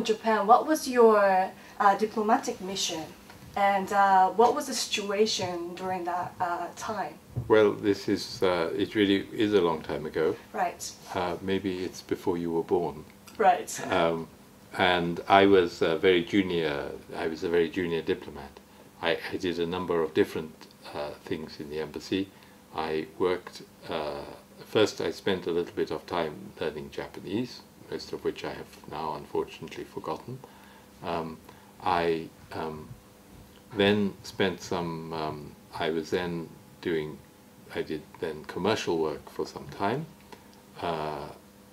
Japan, what was your diplomatic mission? And what was the situation during that time? Well, this is, it really is a long time ago. Right. Maybe it's before you were born. Right. And I was a very junior diplomat. I did a number of different things in the embassy. I worked, first I spent a little bit of time learning Japanese, most of which I have now unfortunately forgotten. I then spent some, I did then commercial work for some time,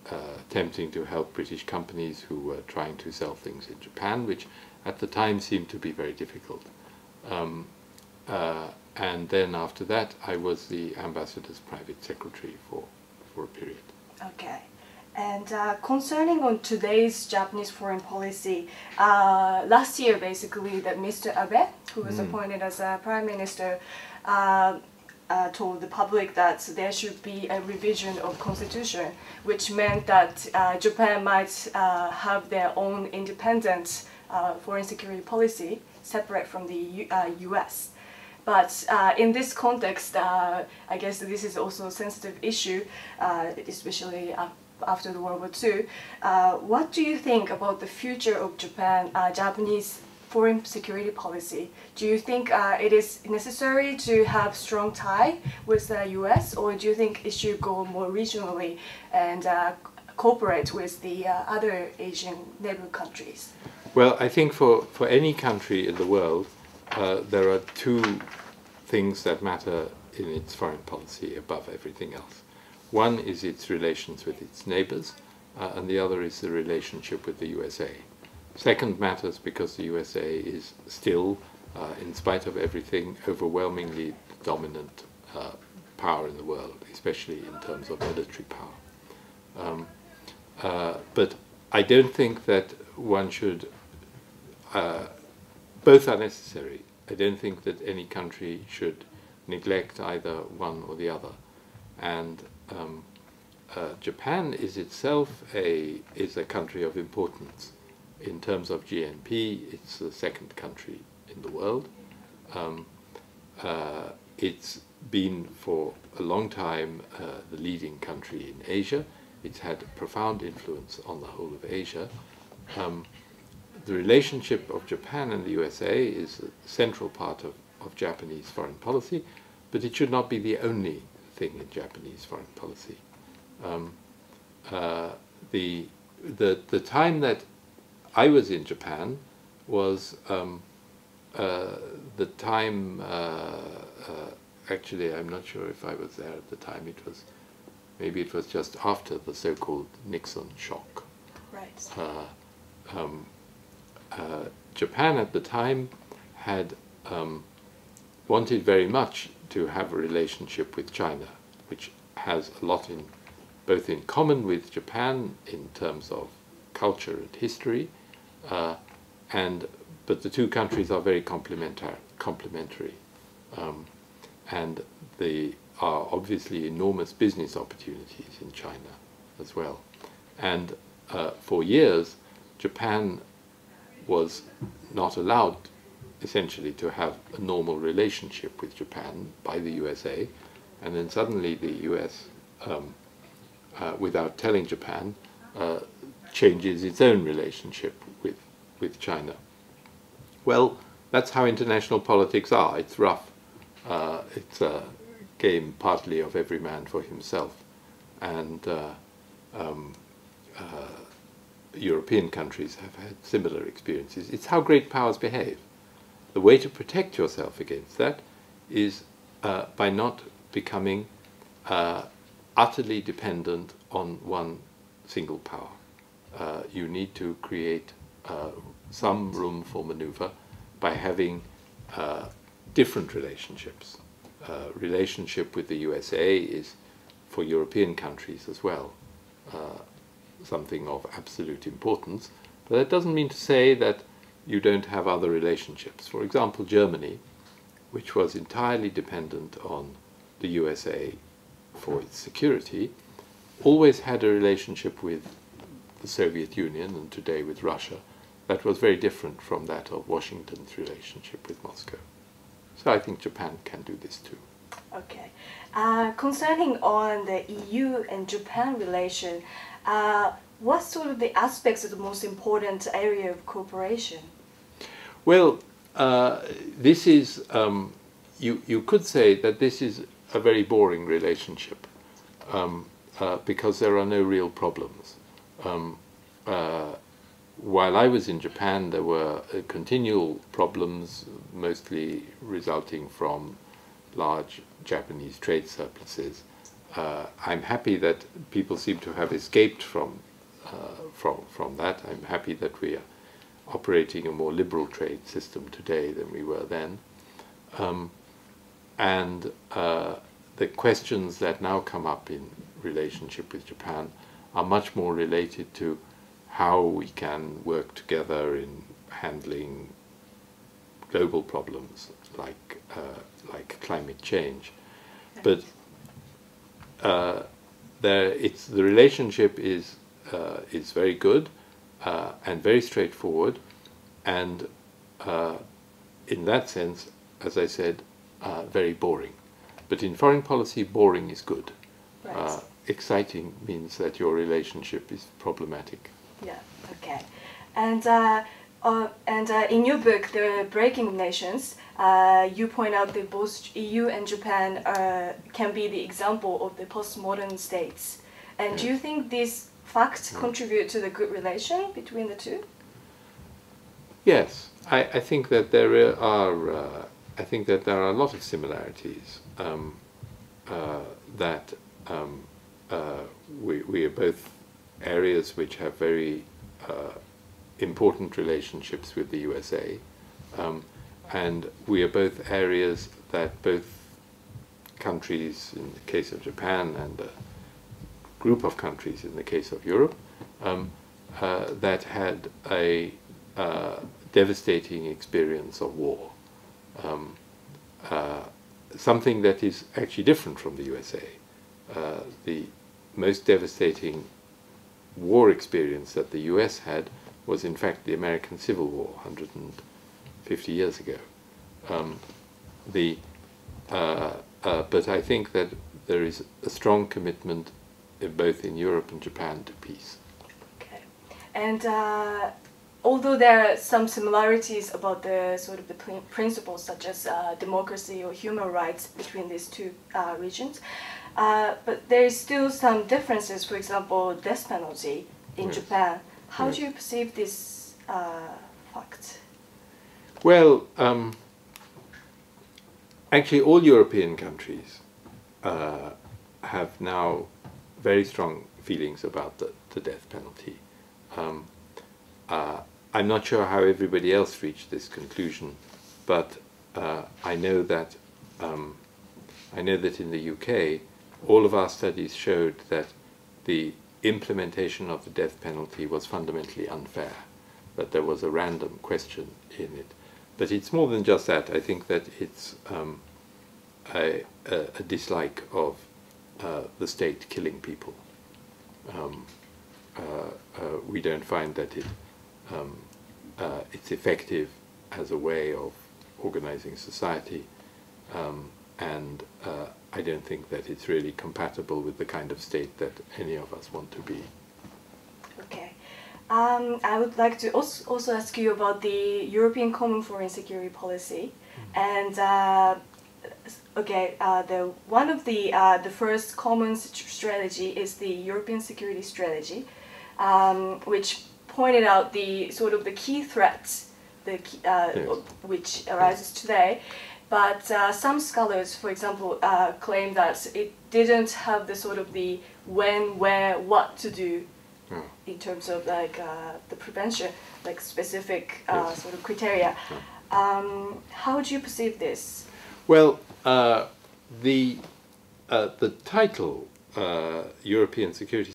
attempting to help British companies who were trying to sell things in Japan, which at the time seemed to be very difficult. And then after that, I was the ambassador's private secretary for a period. Okay. And concerning on today's Japanese foreign policy, last year basically that Mr. Abe, who was appointed as a prime minister, told the public that there should be a revision of constitution, which meant that Japan might have their own independent foreign security policy separate from the US. But in this context, I guess this is also a sensitive issue, especially after the World War II. What do you think about the future of Japanese foreign security policy? Do you think it is necessary to have strong tie with the US, or do you think it should go more regionally and cooperate with the other Asian neighbor countries? Well, I think for any country in the world, there are two things that matter in its foreign policy above everything else. One is its relations with its neighbors, and the other is the relationship with the USA. Second matters because the USA is still, in spite of everything, overwhelmingly the dominant power in the world, especially in terms of military power. But I don't think that one should, both are necessary. I don't think that any country should neglect either one or the other. And Japan is itself a country of importance. In terms of GNP, it's the second country in the world. It's been for a long time the leading country in Asia. It's had a profound influence on the whole of Asia. The relationship of Japan and the USA is a central part of Japanese foreign policy, but it should not be the only thing in Japanese foreign policy. The time that I was in Japan was the time, actually I'm not sure if I was there at the time, maybe it was just after the so-called Nixon shock. Right. Japan at the time had wanted very much to have a relationship with China, which has a lot both in common with Japan in terms of culture and history, but the two countries are very complementary, and there are obviously enormous business opportunities in China as well. And for years, Japan was not allowed essentially to have a normal relationship with Japan by the USA, and then suddenly the US, without telling Japan, changes its own relationship with China. Well, that's how international politics are. It's rough. It's a game partly of every man for himself, and European countries have had similar experiences. It's how great powers behave. The way to protect yourself against that is by not becoming utterly dependent on one single power. You need to create some room for maneuver by having different relationships. Relationship with the USA is, for European countries as well, something of absolute importance, but that doesn't mean to say that you don't have other relationships. For example, Germany, which was entirely dependent on the USA for its security, always had a relationship with the Soviet Union, and today with Russia, that was very different from that of Washington's relationship with Moscow. So I think Japan can do this too. Okay. Concerning on the EU and Japan relation, what sort of the aspects of the most important area of cooperation? Well, this is, you could say that this is a very boring relationship because there are no real problems. While I was in Japan, there were continual problems, mostly resulting from large Japanese trade surpluses. I'm happy that people seem to have escaped from that. I'm happy that we are operating a more liberal trade system today than we were then. And the questions that now come up in relationship with Japan are much more related to how we can work together in handling global problems like climate change. But the relationship is very good and very straightforward, and in that sense, as I said, very boring. But in foreign policy, boring is good. Right. Exciting means that your relationship is problematic. Yeah. Okay. And in your book, The Breaking Nations, you point out that both EU and Japan can be the example of the postmodern states. And Yes. do you think these facts contribute to the good relation between the two? Yes, I think that there are. I think that there are a lot of similarities. That we are both areas which have very important relationships with the USA, and we are both areas that both countries, in the case of Japan, and a group of countries in the case of Europe, that had a devastating experience of war. Something that is actually different from the USA. The most devastating war experience that the US had was in fact the American Civil War 150 years ago. But I think that there is a strong commitment both in Europe and Japan to peace. Okay. And although there are some similarities about the sort of the principles such as democracy or human rights between these two regions, but there is still some differences. For example, death penalty in Yes. Japan. How Yes. do you perceive this fact? Well, actually all European countries have now very strong feelings about the death penalty. I'm not sure how everybody else reached this conclusion, but I know that in the UK, all of our studies showed that the implementation of the death penalty was fundamentally unfair, that there was a random question in it. But it's more than just that. I think that it's a dislike of the state killing people. We don't find that it's effective as a way of organizing society, and I don't think that it's really compatible with the kind of state that any of us want to be. Okay. I would like to also ask you about the European Common Foreign Security Policy, and one of the first common strategy is the European Security Strategy, which pointed out the sort of the key threats, Yes. which arises today. But some scholars, for example, claim that it didn't have the sort of the when, where, what to do in terms of like the prevention, like specific Yes. sort of criteria. How do you perceive this? Well, the title European Security